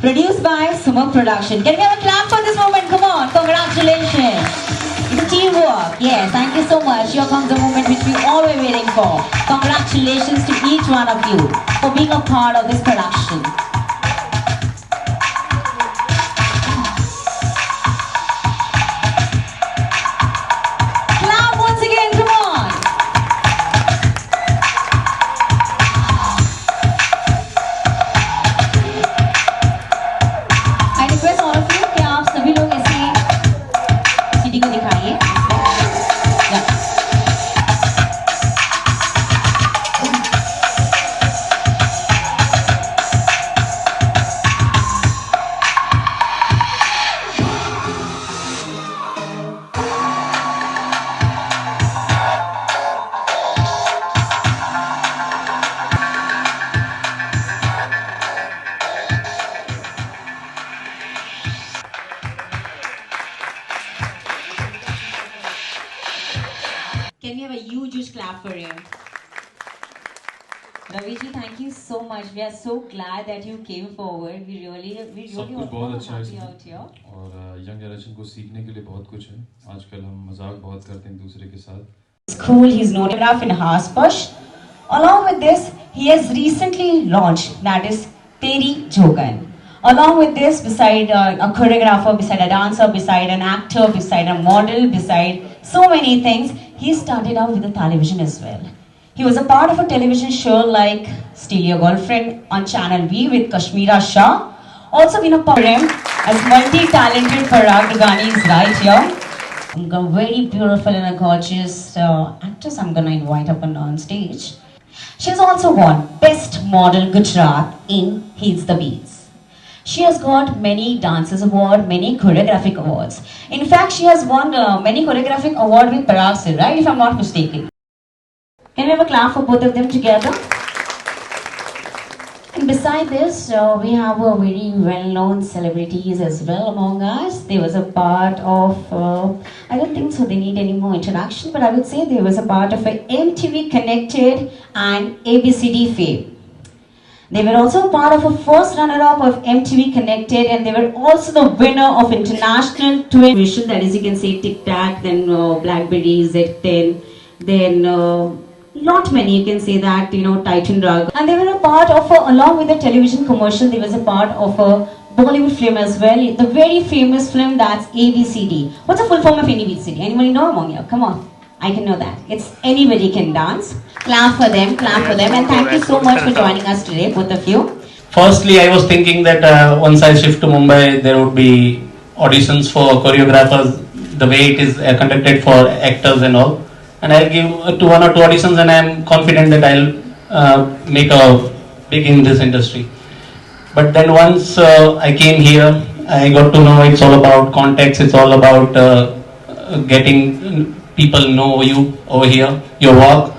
produced by Sumuk Production. Can we have a clap for this moment? Come on, congratulations. It's teamwork. Yes, thank you so much. Here comes the moment which we all were waiting for. Congratulations to each one of you for being a part of this production. Clap once again, come on. I request all of you कि आप सभी लोग ऐसे CD को दिखाइए. Can we have a huge clap for him? Ravi ji, thank you so much. We are so glad that you came forward. We really सब कुछ बहुत अच्छा है happy out here. और यंग जनरेशन को सीखने के लिए बहुत कुछ है. आजकल हम मजाक बहुत करते हैं दूसरे के साथ. It's cool. He's known enough in Haspush. Along with this, he has recently launched, that is Teri Jogan. Along with this, beside a choreographer, beside a dancer, beside an actor, beside a model, beside so many things, he started out with the television as well. He was a part of a television show like Steal Your Girlfriend on Channel V with Kashmira Shah. Also been a part of him as multi-talented Parag Dugani is right here. A very beautiful and a gorgeous actress I'm gonna invite up on stage. She has also won Best Model Gujarat in Heels the Beats. She has got many dances award, many choreographic awards. In fact, she has won many choreographic award with Parag Sir, right? If I'm not mistaken. Can we have a clap for both of them together? And beside this, we have a very well-known celebrities as well among us. There was a part of, I don't think so they need any more introduction, but I would say there was a part of a MTV Connected and ABCD fame. They were also part of a first runner-up of MTV Connected, and they were also the winner of International Twin, that is, you can say Tic Tac, then Blackberry, Z10, then not many, you can say that, Titan Drug. And they were a part of, along with the television commercial, there was a part of a Bollywood film as well, the very famous film that's ABCD. What's the full form of ABCD? Anybody know among you? Come on, I can know that. It's Anybody Can Dance. Clap for them, and thank you so much for joining us today, both of you. Firstly, I was thinking that once I shift to Mumbai, there would be auditions for choreographers, the way it is conducted for actors and all. And I'll give 1 or 2 auditions, and I'm confident that I'll make a big in this industry. But then once I came here, I got to know it's all about context, it's all about getting people know you over here, your work.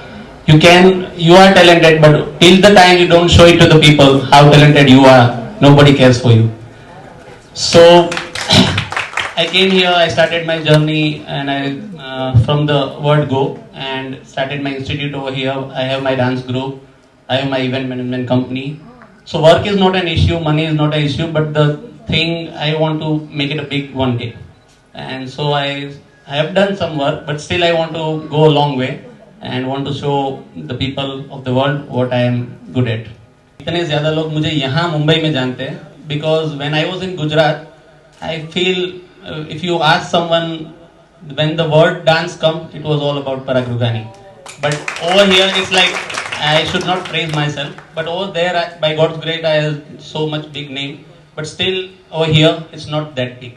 You are talented, but till the time you don't show it to the people how talented you are, nobody cares for you. So I came here, I started my journey, and I from the word go, and started my institute over here. I have my dance group, I have my event management company. So work is not an issue, money is not an issue, but the thing I want to make it a big one day. And so I have done some work, but still I want to go a long way and want to show the people of the world what I am good at. इतने ज़्यादा लोग मुझे यहाँ मुंबई में जानते हैं because when I was in Gujarat, I feel if you ask someone when the word dance come, it was all about Parag Dugani. But over here it's like I should not praise myself, but over there by God's grace I have so much big name, but still over here it's not that big.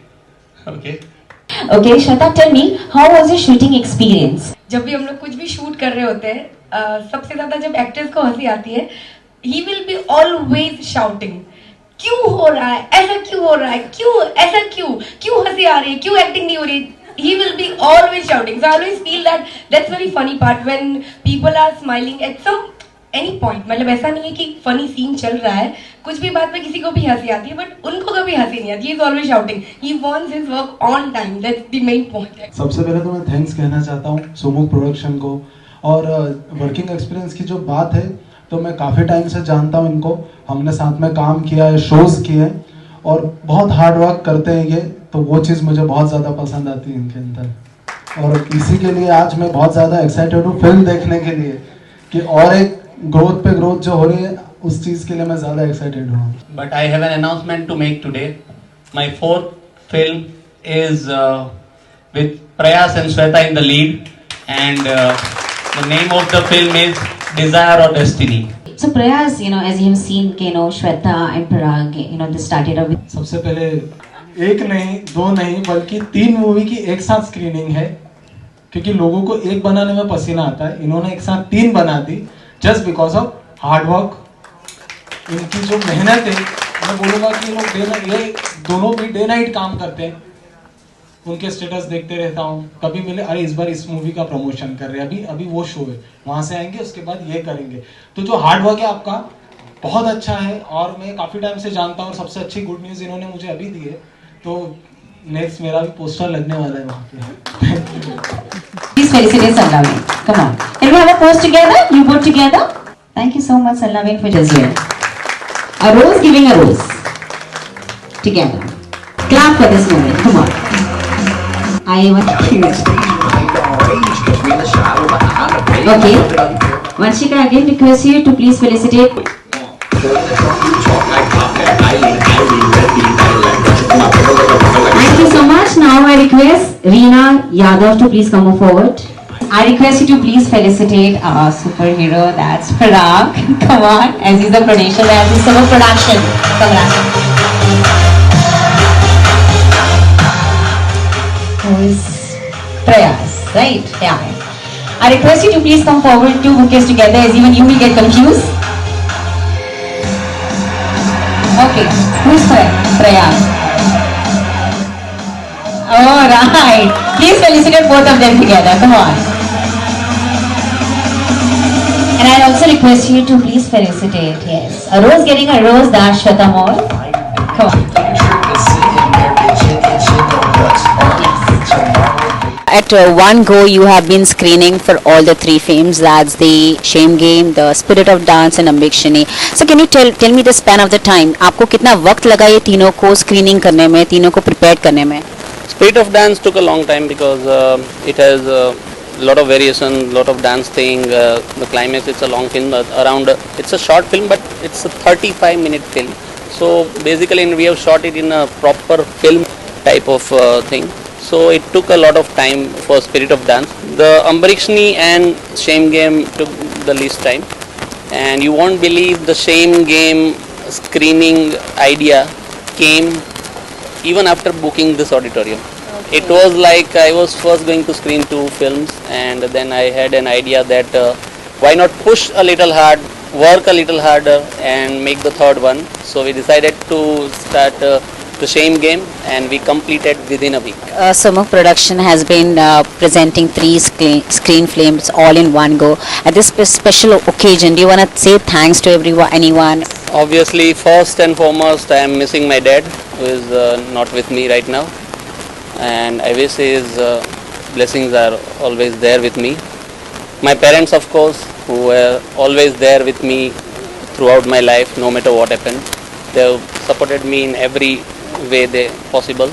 Okay. Okay, Shweta, tell me, how was your shooting experience? जब भी हम लोग कुछ भी shoot कर रहे होते हैं, सबसे ज्यादा जब एक्टर्स को हंसी आती है, he will be always shouting, क्यों हो रहा है, ऐसा क्यों हो रहा है, क्यों ऐसा क्यों हंसी आ रही है, क्यों एक्टिंग नहीं हो रही. He will be always shouting. So I always feel that that's very funny part when people are smiling at any point. मतलब ऐसा नहीं है कि funny scene चल रहा है, कुछ भी बात में किसी को भी हंसी आती है, but उनको कभी हंसी नहीं आती. He is always shouting. He wants his work on time. That's the main point. सबसे पहले तो मैं थैंक्स कहना चाहता हूँ सुमुख प्रोडक्शन को, और वर्किंग एक्सपीरियंस की जो बात है तो मैं काफ़ी टाइम से जानता हूँ इनको, हमने साथ में काम किया है, शोज किए हैं, और बहुत हार्ड वर्क करते हैं ये, तो वो चीज़ मुझे बहुत ज़्यादा पसंद आती है इनके अंदर। और इसी के लिए आज मैं बहुत ज़्यादा एक्साइटेड हूँ फिल्म देखने के लिए, कि और एक ग्रोथ पे ग्रोथ जो हो रही है उस चीज़ के लिए मैं ज़्यादा एक्साइटेड हूँ। But I have an announcement to make today. My fourth film is with Prayas and Shweta in the lead, and the name of the film is Desire or Destiny. So Prayas, as you have seen, Shweta and Parag, they started off with सबसे पहले एक नहीं, दो नहीं, बल्कि 3 movie की एक साथ स्क्रीनिंग है, क्योंकि लोगों को एक बनाने में पसीना आता है, इन्होंने एक साथ 3 बना दी just because of hard work. इनकी जो मेहनत है, मैं बोलूँगा कि ये दोनों भी डे नाइट काम करते हैं। उनके स्टेटस देखते रहता हूँ, कभी मिले अरे इस बार इस मूवी का प्रमोशन कर रहे हैं, अभी वो शो है, वहाँ से आएंगे उसके बाद ये करेंगे। तो जो हार्ड वर्क है आपका बहुत अच्छा है, और मैं काफ़ी टाइम से जानता हूँ, और सबसे अच्छी गुड न्यूज़ इन्होंने मुझे अभी दी है, तो नेक्स्ट मेरा भी पोस्टर लगने वाला है वहाँ पे। Please felicitate Sallavi. Come on. Can we have a pose together? You both together? Thank you so much, Sallavi, for just doing. A rose giving a rose. Together. Clap for this moment. Come on. I want Okay. Vanshika, again request you to please felicitate. Thank you so much. Now I request Reena Yadav to please come forward. I request you to please felicitate our superhero, that's Parag. Come on, as he's the producer, as he's the production. Congrats. Who is Prayas, right? Yeah. I request you to please come forward, 2 bouquets together, as even you will get confused. Okay, who's Prayas? Oh, right. Please felicitate both of them together. Come on. And I'll also request you to please felicitate, yes. A rose getting a rose, that's Shweta Mall. Come on. At one go, you have been screening for all the 3 films. That's the Shame Game, the Spirit of Dance, and Ambikshini. So, can you tell me the span of the time? आपको कितना वक्त लगा ये तीनों को screening करने में, तीनों को prepare करने में? Spirit of Dance took a long time because it has a lot of variation, lot of dance thing. The climax, it's a long film, it's a short film, but it's a 35-minute film. So basically we have shot it in a proper film type of thing. So it took a lot of time for Spirit of Dance. The Ambikshini and Shame Game took the least time. And you won't believe the Shame Game screening idea came even after booking this auditorium. Okay. It was like I was first going to screen 2 films, and then I had an idea that why not push a little hard, work a little harder and make the 3rd one. So we decided to start the Shame Game, and we completed within a week. Sumukh Production has been presenting 3 screen films all in one go. At this special occasion, do you want to say thanks to anyone? Obviously, first and foremost, I am missing my dad, who is not with me right now, and I wish his blessings are always there with me. My parents, of course, who were always there with me throughout my life, no matter what happened. They have supported me in every way possible.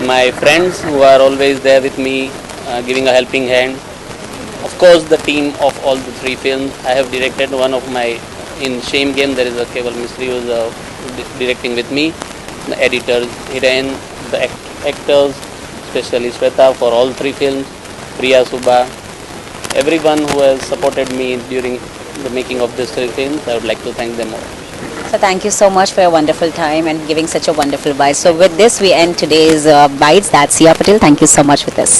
My friends who are always there with me, giving a helping hand. Of course, the team of all the 3 films. I have directed one of my, in Shame Game there is a Keval Mistry who is directing with me. The editors, Hiren, the actors, especially Shweta for all 3 films, Priya Subha, everyone who has supported me during the making of these 3 films, I would like to thank them all. So thank you so much for your wonderful time and giving such a wonderful bite. So with this we end today's Bites. That's Sia Patel. Thank you so much for this.